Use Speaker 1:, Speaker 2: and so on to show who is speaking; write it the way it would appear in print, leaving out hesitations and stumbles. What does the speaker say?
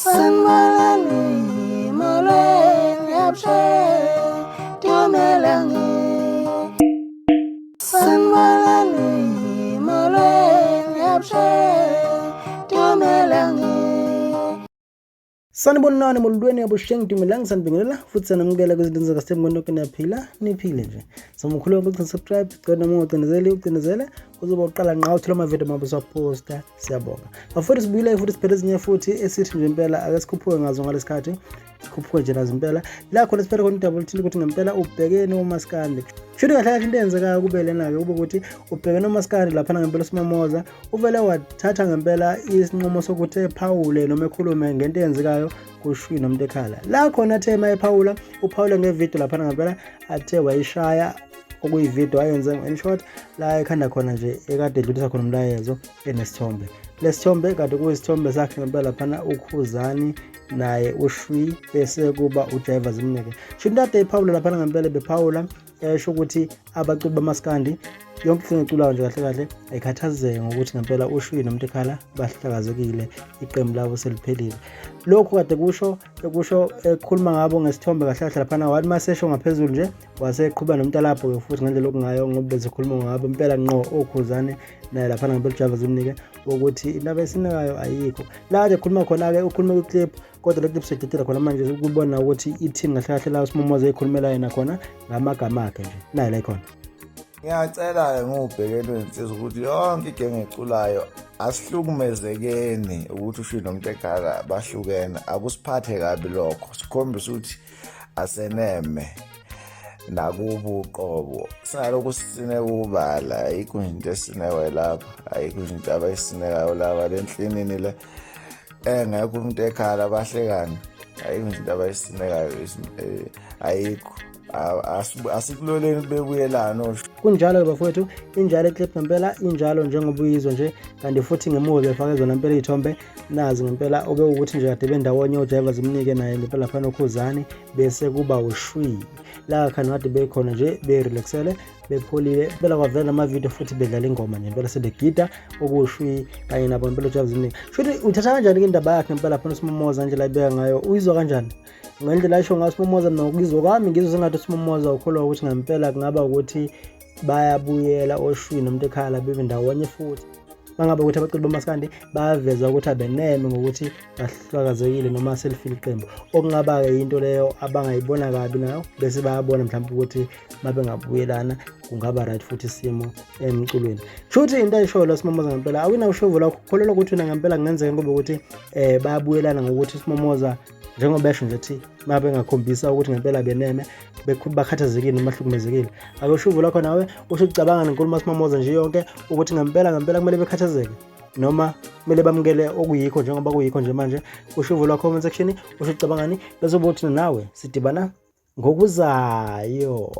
Speaker 1: Sanmalali moleng yapshe tumelangi Sanmalali moleng yapshe tumelangi Sanibonani molweni yabusheng tumelangi sanibingelela futhi sanamukela kwizinto zakaStemgondo kunaphila niphile nje samkhulu ukuthi subscribe cona ucinezele kuzoba uqala ngqa uthola ama video mabo saposta siyabonga bafuna sibuyile futhi siphethe ezinye futhi esithi nje impela ake sikhuphuke ngazo ngalesikhathi sikhuphuke nje nazo impela la khona siphethe khona double thini ukuthi ngempela ubhekene uMaskandi shuthi kahle kahle into eyenzekayo kube lena ke kube ukuthi ubhekene uMaskandi lapha ngempela simamoza uvele wathatha ngempela isinqumo sokuthi ephawule noma ekhulume ngento eyenzekayo kushwi nomuntu ekhala la khona thema ephawula uphawule ngevideo lapha ngempela athe wayishaya okuyivideo ayenze in short la ekhanda khona nje ekade edlulisa khona umlayezo enesithombe lesithombe kade kuyisithombe sakhe ngempela lapha ukhuzani naye ushwi bese kuba uJaiva Zimnike shindade ephawula lapha ngempela bephawula esho ukuthi abaculi bamaskandi yonke into eculayo nje kahle kahle ayikhathazeke ngokuthi ngempela ushwi nomuntu ekhala bahlakazekile iqembu labo seliphelile lokho kade kusho ekhuluma ngabo ngesithombe kahle kahle lapha wathi masesho ngaphezulu nje waseqhubeka nomuntu lapho ke futhi ngendlela lokungayo ngoba bezikhuluma ngabo impela ngqo okhuzane naye lapha ngempela uJaiva Zimnike ukuthi indaba esinekayo ayikho la nje khuluma khona ke ukhuluma ku-clip kodwa le clip sededela khona manje ukubona ukuthi i-team kahle kahle la uSimomoza ekhulumela yena khona ngamagama akhe nje naye la ikhona
Speaker 2: ngiyacela ngubhekene insizwa ukuthi yonke igenge eculayo asihlukumezekeni ukuthi ushwi nomuntu ekhala bahlukene akusiphathe kabi lokho sikhombisa ukuthi aseneme nakubo uqobo singalokhu sisine kubala ayikho into esinewe lapha ayikho into abayisinekayo laba lenhlinini le engekho umuntu ekhala bahlekana ayikho into abayisinekayo ayikho asikuloleni bebuyelana
Speaker 1: kunjalo ke bafowethu injalo eclip ngempela injalo njengoba uyizwa nje kanti futhi ngemuva befake zona ngempela izithombe nazi ngempela obe ukuthi nje kade bendawonye uJaiva Zimnike naye ngempela lapha nokhuzani bese kuba ushwi la khana kade bekhona nje berelaxele bepholile bela kwavela ama video futhi bedlala ingoma nje ngempela sebegida okushwi kanye nabo ngempela uJaiva Zimnike futhi uthatha kanjani indaba yakhe ngempela lapha noSimomoza nje la ibeka ngayo uyizwa kanjani ngendlela ayisho ngaso uSimomoza nokuzwa kwami ngizwe sengathi uSimomoza ukholwa ukuthi ngempela kungaba ukuthi bayabuyela oshwi nomuntu ekhala bebe ndawonye futhi mangabe ukuthi abaculi bamaskandi bayaveza ukuthi abeneme ngokuthi bahlakazekile noma selifile iqembu okungaba ke into leyo abangayibona kabi nayo bese bayabona mhlawumbe ukuthi mabengabuyelana kungaba right futhi isimo emculweni futhi into ayisho la uSimomoza ngempela awina ushovu la ukholelwa ukuthi una ngempela kungenzeka ngoba ukuthi bayabuyelana ngokuthi uSimomoza njengoba esho nje thi mabe ngakhombisa ukuthi ngempela beneme bakhathazekile noma hlukumezekile akushuvu lakho nawe usucabanga nenkulumo uSimomoza nje yonke ukuthi ngempela kumele bekhathazeke noma kumele bamukele okuyikho njengoba kuyikho nje manje ushuvu lakho comment section usucabangani bese ubothi nawe sidibana ngokuzayo.